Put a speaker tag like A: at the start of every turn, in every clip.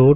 A: 2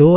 A: 2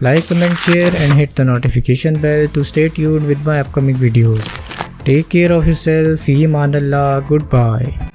A: like, comment, share and hit the notification bell to stay tuned with my upcoming videos. Take care of yourself. Fi aman Allah. Goodbye.